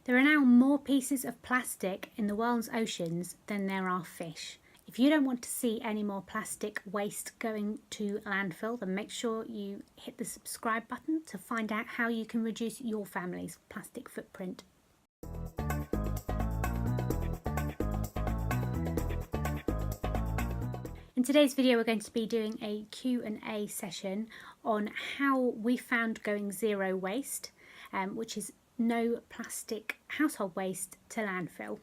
There are now more pieces of plastic in the world's oceans than there are fish. If you don't want to see any more plastic waste going to landfill, then make sure you hit the subscribe button to find out how you can reduce your family's plastic footprint. In today's video, we're going to be doing a Q&A session on how we found going zero waste, which is no plastic household waste to landfill.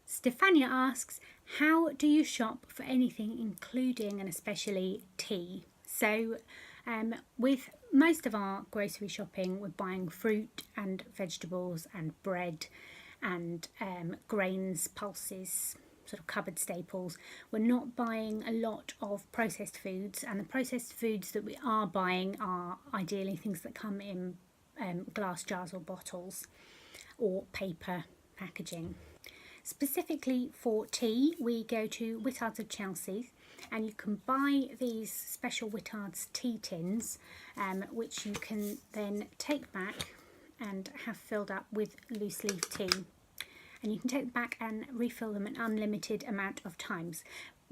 Stefania asks, how do you shop for anything including and especially tea? So with most of our grocery shopping, we're buying fruit and vegetables and bread and grains, pulses, sort of cupboard staples. We're not buying a lot of processed foods, and the processed foods that we are buying are ideally things that come in glass jars or bottles or paper packaging. Specifically for tea, we go to Whittards of Chelsea, and you can buy these special Whittards tea tins, which you can then take back and have filled up with loose leaf tea. And you can take them back and refill them an unlimited amount of times.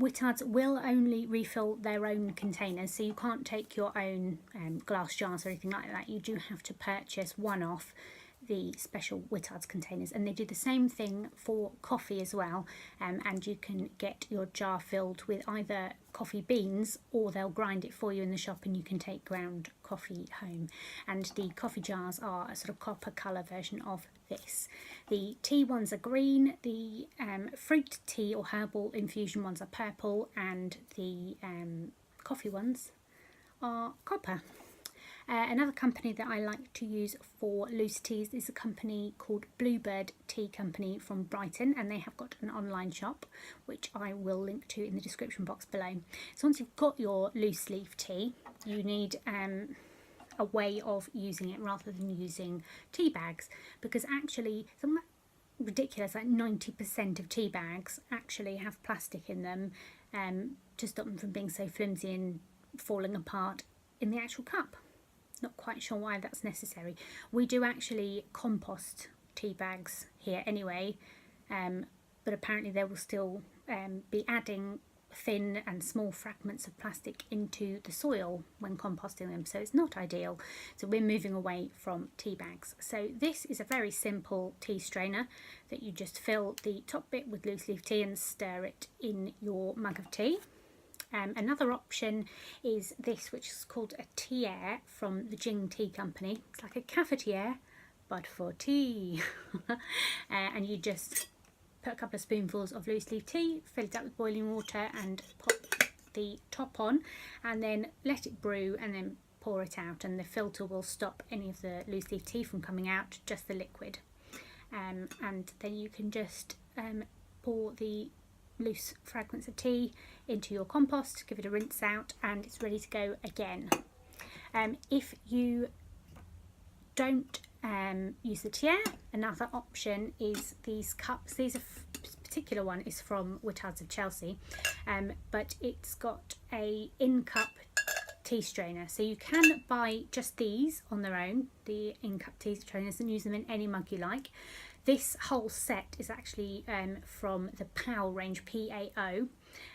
Whittards will only refill their own containers, so you can't take your own glass jars or anything like that. You do have to purchase one-off the special Whittards containers, and they do the same thing for coffee as well, and you can get your jar filled with either coffee beans, or they'll grind it for you in the shop and you can take ground coffee home. And the coffee jars are a sort of copper colour version of this. The tea ones are green, the fruit tea or herbal infusion ones are purple, and the coffee ones are copper. Another company that I like to use for loose teas is a company called Bluebird Tea Company from Brighton, and they have got an online shop which I will link to in the description box below. So once you've got your loose leaf tea, you need a way of using it rather than using tea bags, because actually something ridiculous like 90% of tea bags actually have plastic in them to stop them from being so flimsy and falling apart in the actual cup. Not quite sure why that's necessary. We do actually compost tea bags here anyway, but apparently they will still be adding thin and small fragments of plastic into the soil when composting them, so it's not ideal. So we're moving away from tea bags. So this is a very simple tea strainer that you just fill the top bit with loose leaf tea and stir it in your mug of tea. Another option is this, which is called a tiare from the Jing Tea Company. It's like a cafetiere, but for tea. And you just put a couple of spoonfuls of loose leaf tea, fill it up with boiling water and pop the top on, and then let it brew and then pour it out, and the filter will stop any of the loose leaf tea from coming out, just the liquid. And then you can just pour the loose fragments of tea into your compost, give it a rinse out, and it's ready to go again. If you don't use the tiare, another option is these cups. This particular one is from Whittards of Chelsea, but it's got a in-cup tea strainer, so you can buy just these on their own, the in-cup tea strainers, and use them in any mug you like. This whole set is actually from the PAO range, PAO,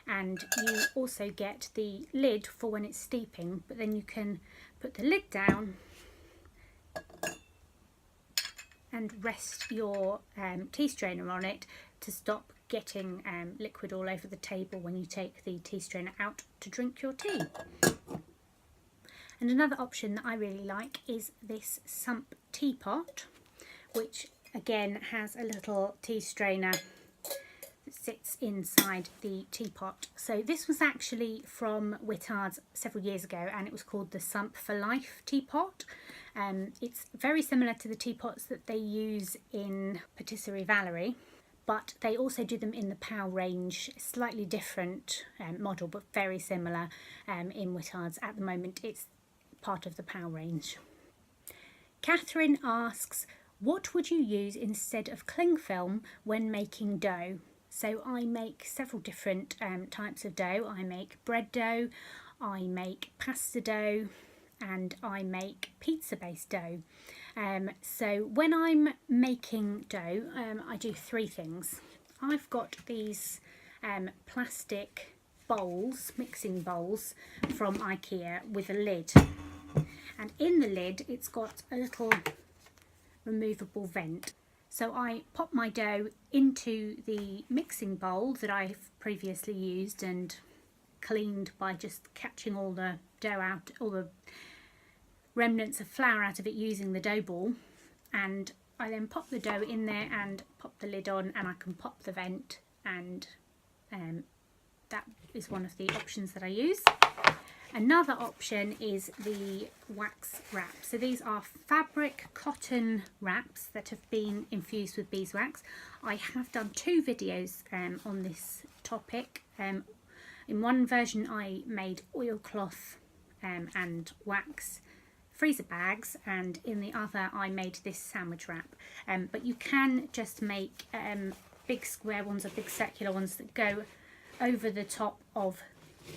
and you also get the lid for when it's steeping, but then you can put the lid down and rest your tea strainer on it to stop getting liquid all over the table when you take the tea strainer out to drink your tea. And another option that I really like is this sump teapot, which again has a little tea strainer that sits inside the teapot. So this was actually from Whittards several years ago, and it was called the Sump for Life teapot. It's very similar to the teapots that they use in Patisserie Valerie, but they also do them in the PAO range, slightly different model, but very similar in Whittards. At the moment it's part of the PAO range. Catherine asks, what would you use instead of cling film when making dough? So I make several different types of dough. I make bread dough, I make pasta dough, and I make pizza based dough. So when I'm making dough, I do three things. I've got these plastic bowls, mixing bowls from IKEA with a lid, and in the lid it's got a little removable vent. So I pop my dough into the mixing bowl that I've previously used and cleaned by just catching all the dough out, all the remnants of flour out of it using the dough ball, and I then pop the dough in there and pop the lid on, and I can pop the vent, and that is one of the options that I use. Another option is the wax wrap. So these are fabric cotton wraps that have been infused with beeswax. I have done two videos on this topic. In one version I made oilcloth and wax freezer bags, and in the other I made this sandwich wrap. But you can just make big square ones or big circular ones that go over the top of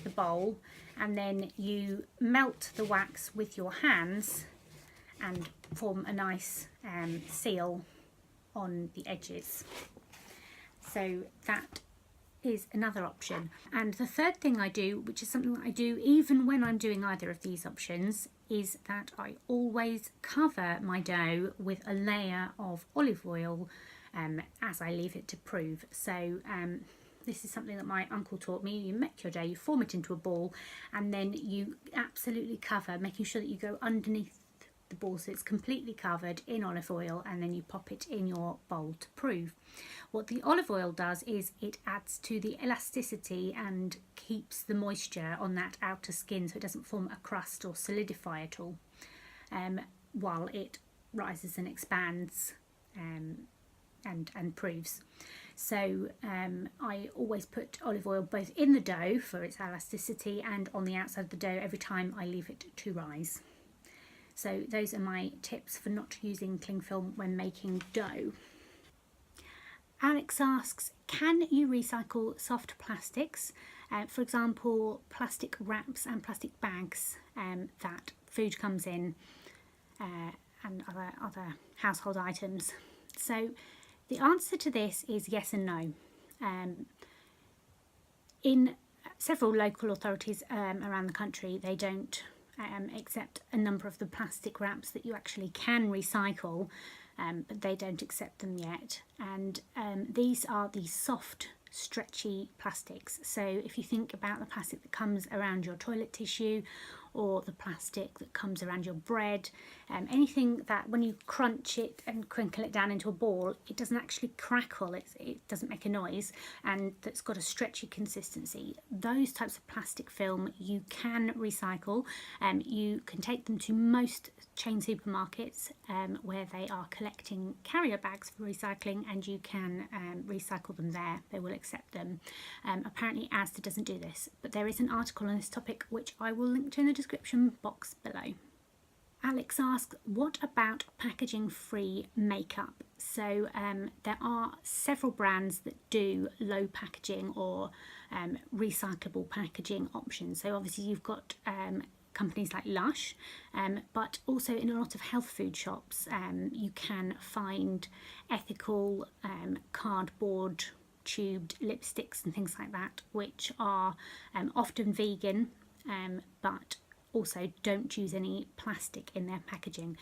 the bowl, and then you melt the wax with your hands and form a nice seal on the edges. So that is another option. And the third thing I do, which is something that I do even when I'm doing either of these options, is that I always cover my dough with a layer of olive oil as I leave it to prove. So this is something that my uncle taught me. You make your dough, you form it into a ball, and then you absolutely cover, making sure that you go underneath the ball so it's completely covered in olive oil, and then you pop it in your bowl to prove. What the olive oil does is it adds to the elasticity and keeps the moisture on that outer skin so it doesn't form a crust or solidify at all, while it rises and expands and proves. So I always put olive oil both in the dough for its elasticity and on the outside of the dough every time I leave it to rise. So those are my tips for not using cling film when making dough. Alex asks, can you recycle soft plastics? For example, plastic wraps and plastic bags that food comes in, and other household items. So the answer to this is yes and no. In several local authorities around the country, they don't accept a number of the plastic wraps that you actually can recycle, but they don't accept them yet. And these are the soft, stretchy plastics. So if you think about the plastic that comes around your toilet tissue, or the plastic that comes around your bread, anything that when you crunch it and crinkle it down into a ball, it doesn't actually crackle, it doesn't make a noise, and that's got a stretchy consistency. Those types of plastic film you can recycle. You can take them to most chain supermarkets where they are collecting carrier bags for recycling, and you can recycle them there. They will accept them. Apparently Asda doesn't do this, but there is an article on this topic which I will link to in the description box below. Alex asks, what about packaging free makeup? So there are several brands that do low packaging or recyclable packaging options. So obviously you've got companies like Lush, but also in a lot of health food shops you can find ethical cardboard tubed lipsticks and things like that, which are often vegan, but also don't use any plastic in their packaging.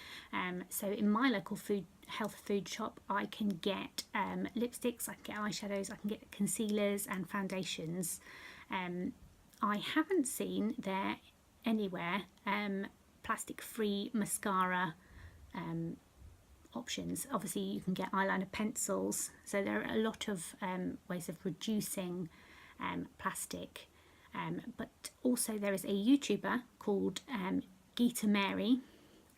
So in my local health food shop I can get lipsticks, I can get eyeshadows, I can get concealers and foundations. I haven't seen there anywhere plastic free mascara options. Obviously you can get eyeliner pencils, so there are a lot of ways of reducing plastic. But also there is a YouTuber called Geeta Mary,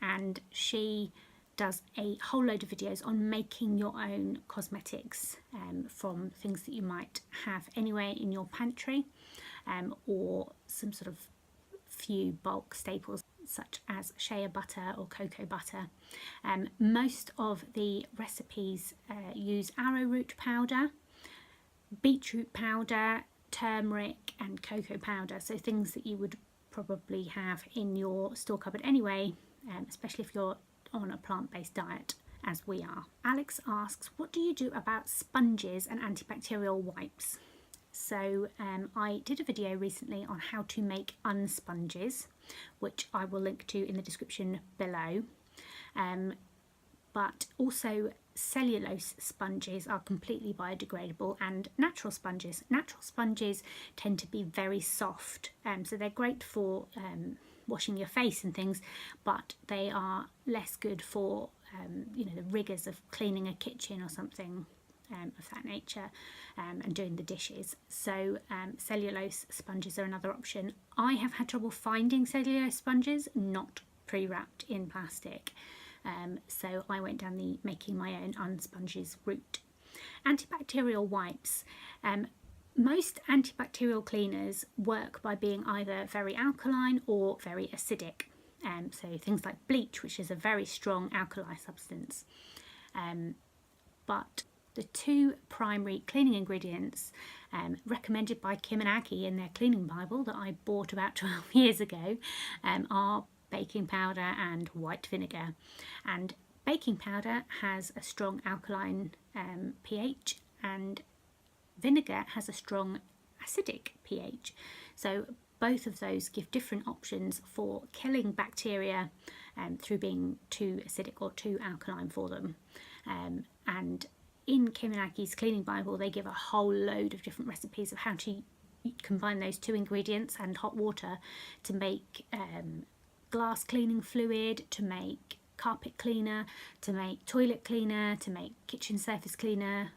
and she does a whole load of videos on making your own cosmetics from things that you might have anyway in your pantry, or some sort of few bulk staples such as shea butter or cocoa butter. Most of the recipes use arrowroot powder, beetroot powder, turmeric and cocoa powder, so things that you would probably have in your store cupboard anyway, especially if you're on a plant-based diet as we are. Alex asks, what do you do about sponges and antibacterial wipes? So I did a video recently on how to make unsponges, which I will link to in the description below. But also cellulose sponges are completely biodegradable, and natural sponges. Natural sponges tend to be very soft, so they're great for washing your face and things, but they are less good for the rigours of cleaning a kitchen or something of that nature, and doing the dishes. So cellulose sponges are another option. I have had trouble finding cellulose sponges not pre-wrapped in plastic, so I went down the making my own unsponges route. Antibacterial wipes. Most antibacterial cleaners work by being either very alkaline or very acidic. So things like bleach, which is a very strong alkali substance. But the two primary cleaning ingredients recommended by Kim and Aggie in their cleaning Bible that I bought about 12 years ago are baking powder and white vinegar. And baking powder has a strong alkaline pH, and vinegar has a strong acidic pH. So both of those give different options for killing bacteria through being too acidic or too alkaline for them. And in Kim and Aggie's cleaning Bible, they give a whole load of different recipes of how to combine those two ingredients and hot water to make glass cleaning fluid, to make carpet cleaner, to make toilet cleaner, to make kitchen surface cleaner,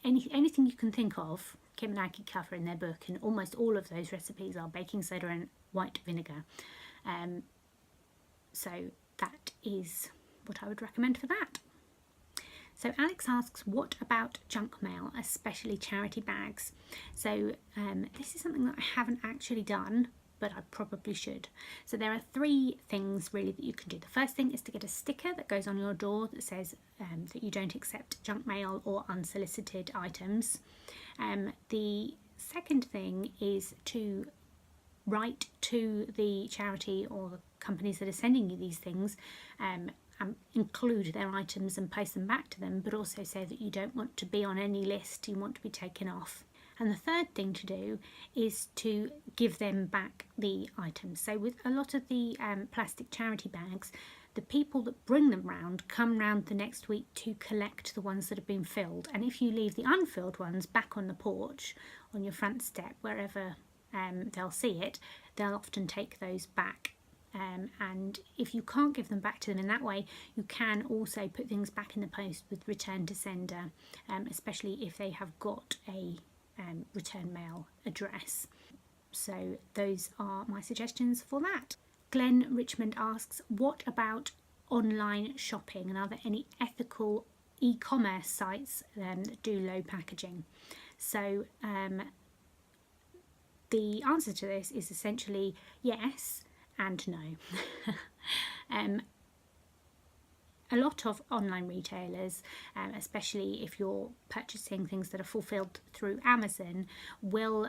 anything you can think of. Kim and Aggie cover in their book, and almost all of those recipes are baking soda and white vinegar. So that is what I would recommend for that. So Alex asks, what about junk mail, especially charity bags? So this is something that I haven't actually done, but I probably should. So there are three things really that you can do. The first thing is to get a sticker that goes on your door that says that you don't accept junk mail or unsolicited items. The second thing is to write to the charity or the companies that are sending you these things, and include their items and post them back to them, but also say that you don't want to be on any list, you want to be taken off. And the third thing to do is to give them back the items. So with a lot of the plastic charity bags, the people that bring them round come round the next week to collect the ones that have been filled. And if you leave the unfilled ones back on the porch, on your front step, wherever they'll see it, they'll often take those back. And if you can't give them back to them in that way, you can also put things back in the post with return to sender, especially if they have got a return mail address. So those are my suggestions for that. Glenn Richmond asks, what about online shopping, and are there any ethical e-commerce sites that do low packaging? So the answer to this is essentially yes and no. A lot of online retailers, especially if you're purchasing things that are fulfilled through Amazon, will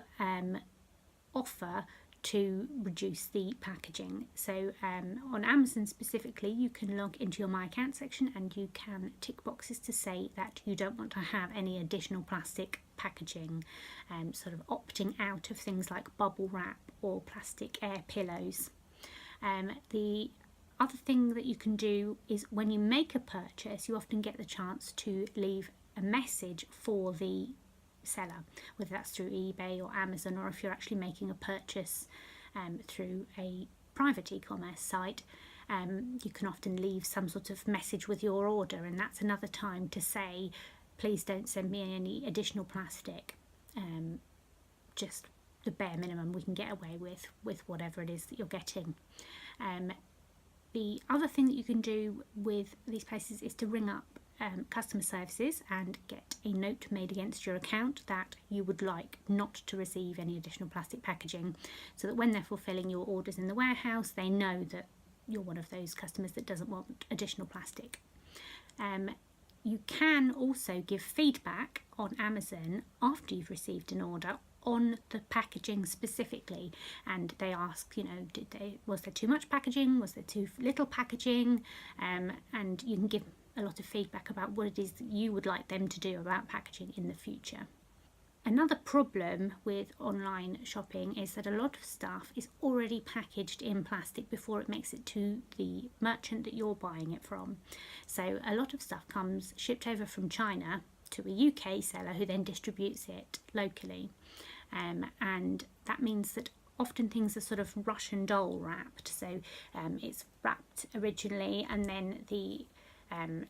offer to reduce the packaging. So on Amazon specifically, you can log into your My Account section and you can tick boxes to say that you don't want to have any additional plastic packaging, sort of opting out of things like bubble wrap or plastic air pillows. The other thing that you can do is when you make a purchase, you often get the chance to leave a message for the seller, whether that's through eBay or Amazon, or if you're actually making a purchase through a private e-commerce site, you can often leave some sort of message with your order, and that's another time to say, please don't send me any additional plastic, just the bare minimum we can get away with whatever it is that you're getting. The other thing that you can do with these places is to ring up customer services and get a note made against your account that you would like not to receive any additional plastic packaging, so that when they're fulfilling your orders in the warehouse, they know that you're one of those customers that doesn't want additional plastic. You can also give feedback on Amazon after you've received an order on the packaging specifically, and they ask, you know, was there too much packaging, was there too little packaging, and you can give a lot of feedback about what it is that you would like them to do about packaging in the future. Another problem with online shopping is that a lot of stuff is already packaged in plastic before it makes it to the merchant that you're buying it from. So a lot of stuff comes shipped over from China to a UK seller who then distributes it locally. And that means that often things are sort of Russian doll wrapped. So it's wrapped originally, and then the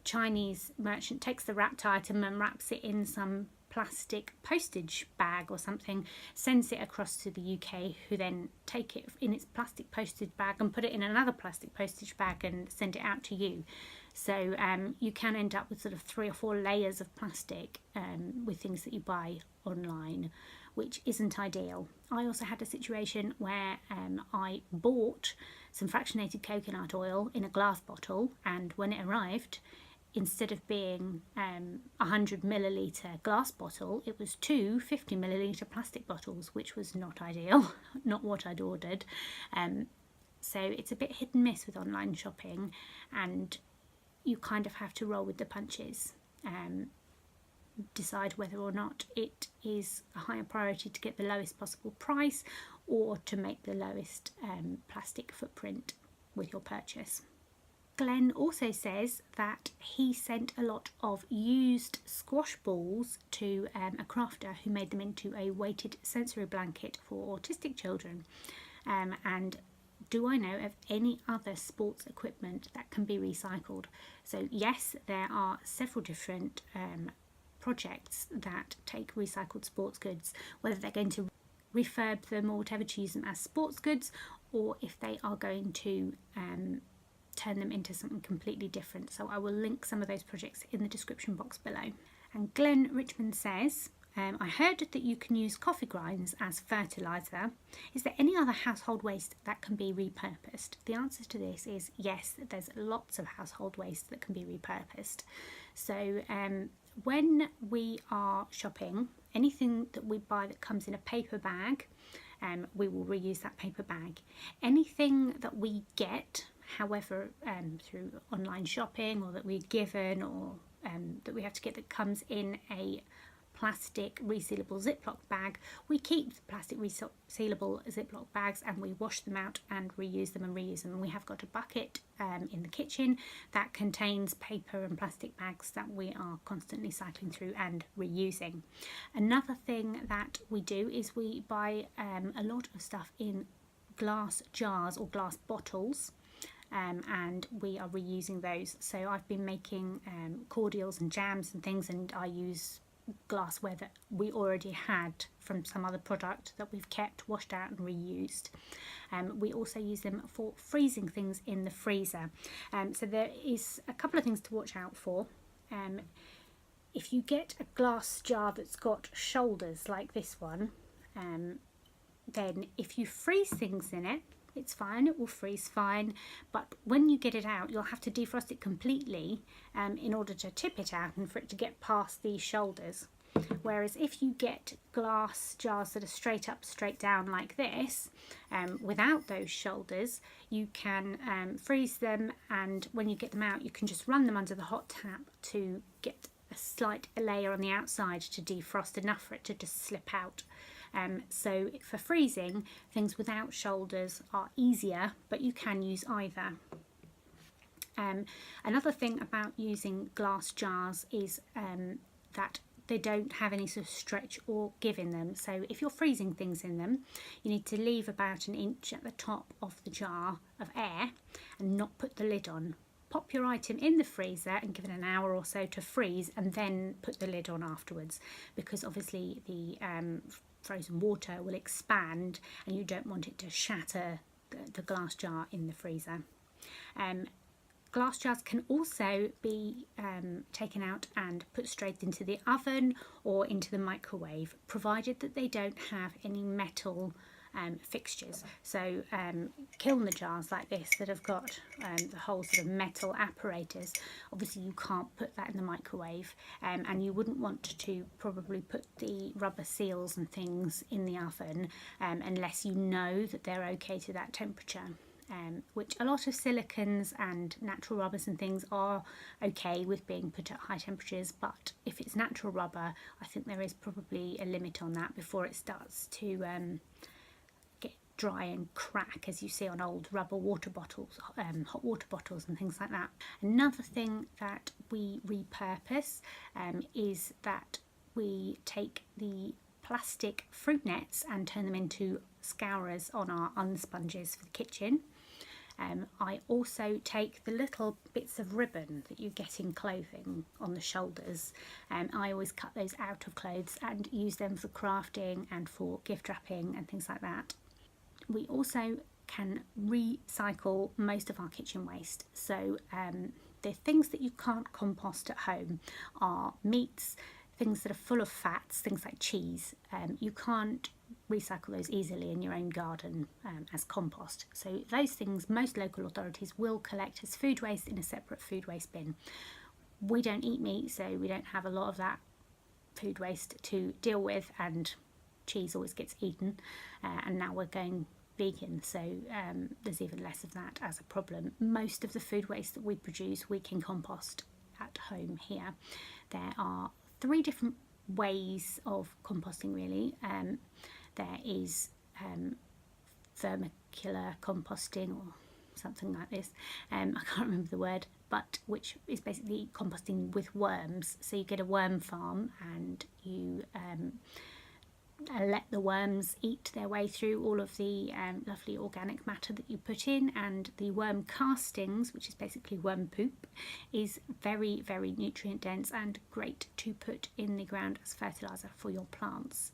Chinese merchant takes the wrapped item and wraps it in some plastic postage bag or something, sends it across to the UK, who then take it in its plastic postage bag and put it in another plastic postage bag and send it out to you. So you can end up with sort of 3 or 4 layers of plastic with things that you buy online, which isn't ideal. I also had a situation where I bought some fractionated coconut oil in a glass bottle, and when it arrived, instead of being a 100 milliliter glass bottle, it was 2 50 milliliter plastic bottles, which was not ideal, not what I'd ordered. So it's a bit hit and miss with online shopping, and you kind of have to roll with the punches. Decide whether or not it is a higher priority to get the lowest possible price, or to make the lowest plastic footprint with your purchase. Glenn also says that he sent a lot of used squash balls to a crafter who made them into a weighted sensory blanket for autistic children. And do I know of any other sports equipment that can be recycled? So yes, there are several different projects that take recycled sports goods, whether they're going to refurb them or whatever to use them as sports goods, or if they are going to turn them into something completely different. So I will link some of those projects in the description box below. And Glenn Richmond says, I heard that you can use coffee grinds as fertiliser. Is there any other household waste that can be repurposed? The answer to this is yes, there's lots of household waste that can be repurposed. So when we are shopping, anything that we buy that comes in a paper bag, we will reuse that paper bag. Anything that we get, however, through online shopping, or that we're given, or that we have to get, that comes in a plastic resealable Ziploc bag, we keep the plastic resealable Ziploc bags and we wash them out and reuse them and reuse them. And we have got a bucket in the kitchen that contains paper and plastic bags that we are constantly cycling through and reusing. Another thing that we do is we buy a lot of stuff in glass jars or glass bottles. And we are reusing those. So I've been making cordials and jams and things, and I use glassware that we already had from some other product that we've kept, washed out and reused. We also use them for freezing things in the freezer. So there is a couple of things to watch out for. If you get a glass jar that's got shoulders like this one, then if you freeze things in it, it's fine, it will freeze fine, but when you get it out, you'll have to defrost it completely in order to tip it out and for it to get past these shoulders. Whereas if you get glass jars that are straight up, straight down like this, without those shoulders, you can freeze them, and when you get them out, you can just run them under the hot tap to get a slight layer on the outside to defrost enough for it to just slip out. So for freezing, things without shoulders are easier, but you can use either. Another thing about using glass jars is that they don't have any sort of stretch or give in them. So if you're freezing things in them, you need to leave about 1 inch at the top of the jar of air and not put the lid on. Pop your item in the freezer and give it an hour or so to freeze, and then put the lid on afterwards, because obviously the frozen water will expand and you don't want it to shatter the glass jar in the freezer. Glass jars can also be taken out and put straight into the oven or into the microwave, provided that they don't have any metal fixtures. So kiln the jars like this that have got the whole sort of metal apparatus, obviously you can't put that in the microwave, and you wouldn't want to probably put the rubber seals and things in the oven unless you know that they're okay to that temperature. Which a lot of silicons and natural rubbers and things are okay with being put at high temperatures, but if it's natural rubber, I think there is probably a limit on that before it starts to get dry and crack, as you see on old rubber water bottles, hot water bottles and things like that. Another thing that we repurpose is that we take the plastic fruit nets and turn them into scourers on our unsponges for the kitchen. I also take the little bits of ribbon that you get in clothing on the shoulders. I always cut those out of clothes and use them for crafting and for gift wrapping and things like that. We also can recycle most of our kitchen waste. So the things that you can't compost at home are meats, things that are full of fats, things like cheese. You can't recycle those easily in your own garden as compost. So those things most local authorities will collect as food waste in a separate food waste bin. We don't eat meat, so we don't have a lot of that food waste to deal with, and cheese always gets eaten, and now we're going vegan, so there's even less of that as a problem. Most of the food waste that we produce we can compost at home here. There are 3 different ways of composting really. There is vermicular composting or something like this. I can't remember the word, but which is basically composting with worms. So you get a worm farm and you let the worms eat their way through all of the lovely organic matter that you put in, and the worm castings, which is basically worm poop, is very, very nutrient dense and great to put in the ground as fertiliser for your plants.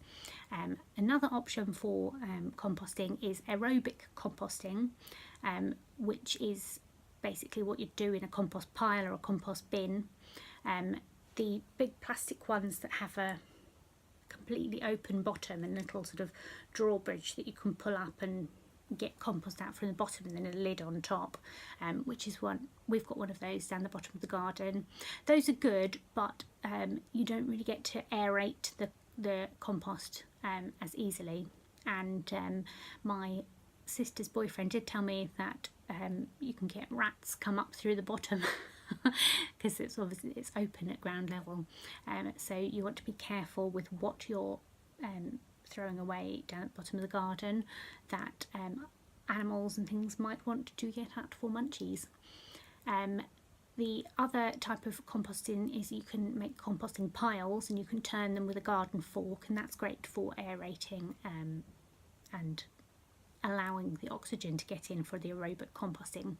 Another option for composting is aerobic composting, which is basically what you do in a compost pile or a compost bin. The big plastic ones that have a completely open bottom and little sort of drawbridge that you can pull up and get compost out from the bottom, and then a lid on top, which is one we've got one of those down the bottom of the garden. Those are good, but you don't really get to aerate the compost as easily, and my sister's boyfriend did tell me that you can get rats come up through the bottom because it's obviously it's open at ground level, so you want to be careful with what you're throwing away down at the bottom of the garden, that animals and things might want to get at for munchies. The other type of composting is you can make composting piles and you can turn them with a garden fork, and that's great for aerating and allowing the oxygen to get in for the aerobic composting.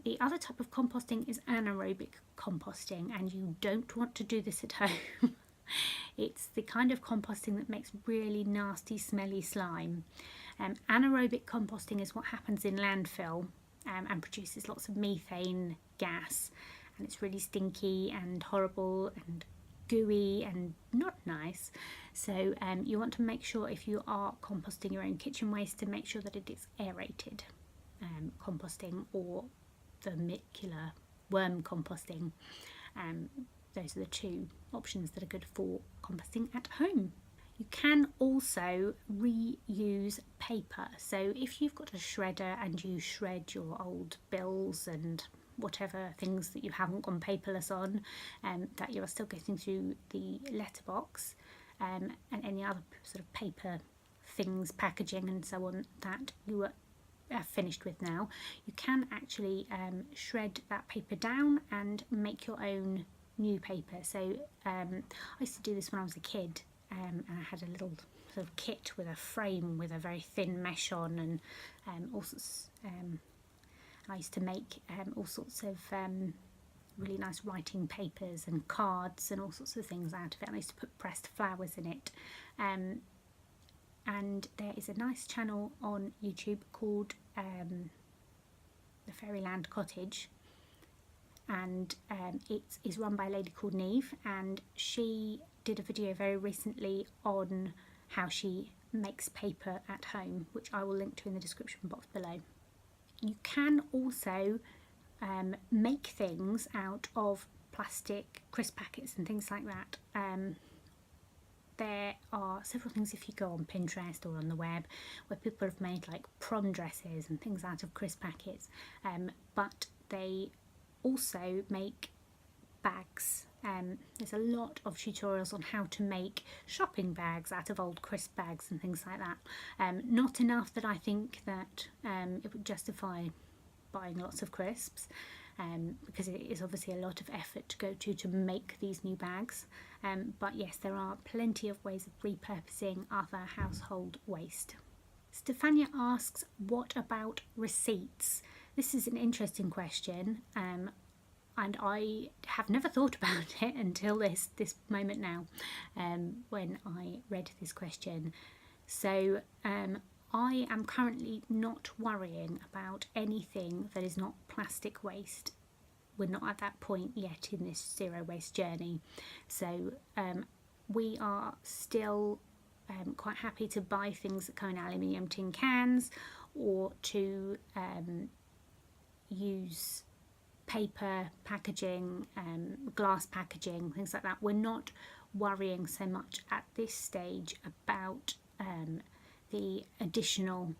The other type of composting is anaerobic composting, and you don't want to do this at home. It's the kind of composting that makes really nasty, smelly slime. Anaerobic composting is what happens in landfill and produces lots of methane gas, and it's really stinky and horrible and gooey and not nice. So you want to make sure, if you are composting your own kitchen waste, to make sure that it is aerated composting or vermicular worm composting. Those are the 2 options that are good for composting at home. You can also reuse paper. So if you've got a shredder and you shred your old bills and whatever things that you haven't gone paperless on, that you are still getting through the letterbox, and any other sort of paper things, packaging and so on that you are finished with now, you can actually shred that paper down and make your own new paper. So I used to do this when I was a kid, and I had a little sort of kit with a frame with a very thin mesh on, and all sorts. I used to make all sorts of really nice writing papers and cards and all sorts of things out of it. I used to put pressed flowers in it. And there is a nice channel on YouTube called The Fairyland Cottage, and it is run by a lady called Neve, and she did a video very recently on how she makes paper at home, which I will link to in the description box below. You can also make things out of plastic crisp packets and things like that. There are several things if you go on Pinterest or on the web where people have made like prom dresses and things out of crisp packets, but they also make bags. There's a lot of tutorials on how to make shopping bags out of old crisp bags and things like that. Not enough that I think that it would justify buying lots of crisps, because it is obviously a lot of effort to go to make these new bags. But yes, there are plenty of ways of repurposing other household waste. Stefania asks, what about receipts? This is an interesting question, and I have never thought about it until this moment now, when I read this question. So I am currently not worrying about anything that is not plastic waste. We're not at that point yet in this zero waste journey. So we are still quite happy to buy things that come in aluminium tin cans, or to use paper packaging, glass packaging, things like that. We're not worrying so much at this stage about the additional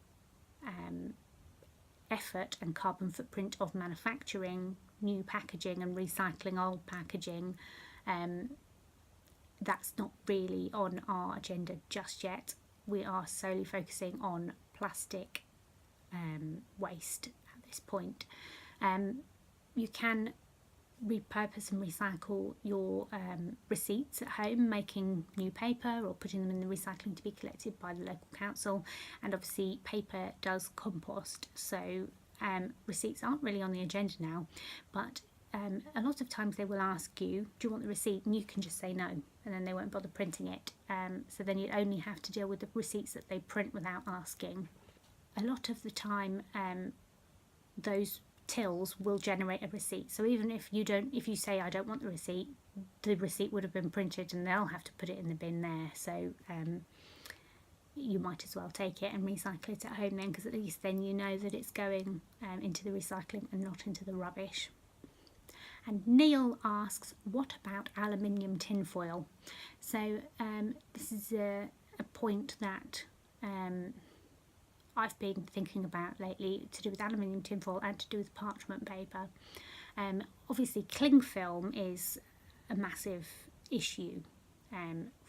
effort and carbon footprint of manufacturing new packaging and recycling old packaging. That's not really on our agenda just yet. We are solely focusing on plastic waste at this point. You can repurpose and recycle your receipts at home, making new paper or putting them in the recycling to be collected by the local council. And obviously paper does compost, so receipts aren't really on the agenda now, but a lot of times they will ask you, do you want the receipt? And you can just say no, and then they won't bother printing it. So then you only have to deal with the receipts that they print without asking. A lot of the time those tills will generate a receipt, so even if you say I don't want the receipt would have been printed and they'll have to put it in the bin there. So you might as well take it and recycle it at home then, because at least then you know that it's going into the recycling and not into the rubbish. And Neil asks, what about aluminium tin foil? So this is a point that I've been thinking about lately, to do with aluminium tin foil and to do with parchment paper. Obviously cling film is a massive issue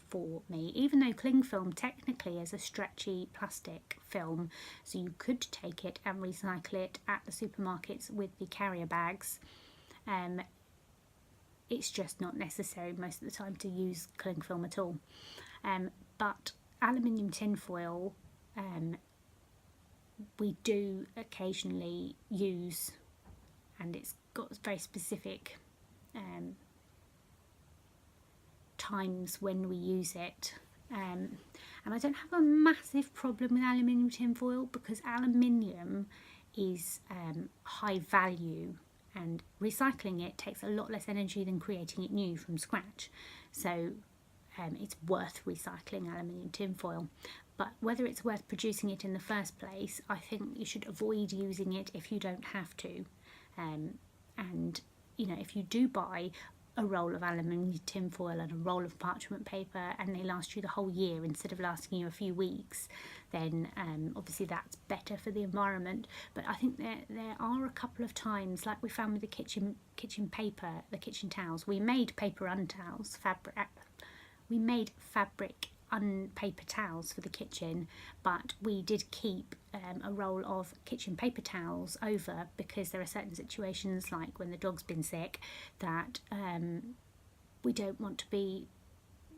for me, even though cling film technically is a stretchy plastic film, so you could take it and recycle it at the supermarkets with the carrier bags. It's just not necessary most of the time to use cling film at all. But aluminium tin foil we do occasionally use, and it's got very specific times when we use it. And I don't have a massive problem with aluminium tin foil, because aluminium is high value, and recycling it takes a lot less energy than creating it new from scratch. So it's worth recycling aluminium tin foil. But whether it's worth producing it in the first place, I think you should avoid using it if you don't have to. And you know, if you do buy a roll of aluminium tin foil and a roll of parchment paper and they last you the whole year instead of lasting you a few weeks, then obviously that's better for the environment. But I think there are a couple of times, like we found with the kitchen paper, the kitchen towels. We made paper untowels, we made fabric paper towels for the kitchen, but we did keep a roll of kitchen paper towels over, because there are certain situations, like when the dog's been sick, that we don't want to be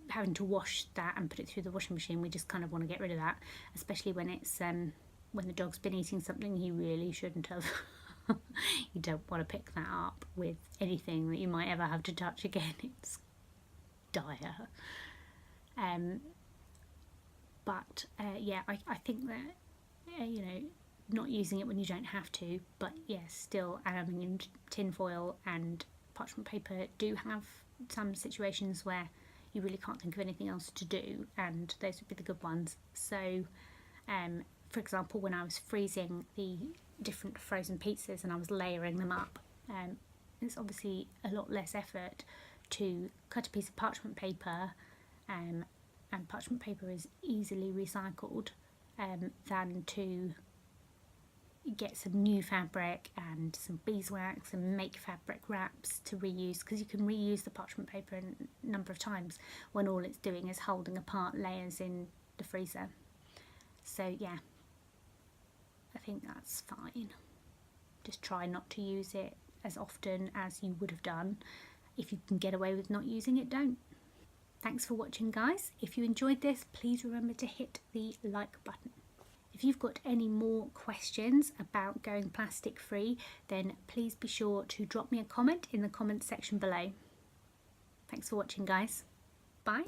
having to wash that and put it through the washing machine. We just kind of want to get rid of that, especially when it's when the dog's been eating something he really shouldn't have. You don't want to pick that up with anything that you might ever have to touch again. It's dire. But yeah, I think that you know, not using it when you don't have to, but yes, still aluminium tin foil and parchment paper do have some situations where you really can't think of anything else to do, and those would be the good ones. So for example, when I was freezing the different frozen pizzas and I was layering them up, it's obviously a lot less effort to cut a piece of parchment paper, and parchment paper is easily recycled, than to get some new fabric and some beeswax and make fabric wraps to reuse, because you can reuse the parchment paper a number of times when all it's doing is holding apart layers in the freezer. So yeah, I think that's fine. Just try not to use it as often as you would have done. If you can get away with not using it, don't. Thanks for watching, guys. If you enjoyed this, please remember to hit the like button. If you've got any more questions about going plastic free, then please be sure to drop me a comment in the comments section below. Thanks for watching, guys. Bye.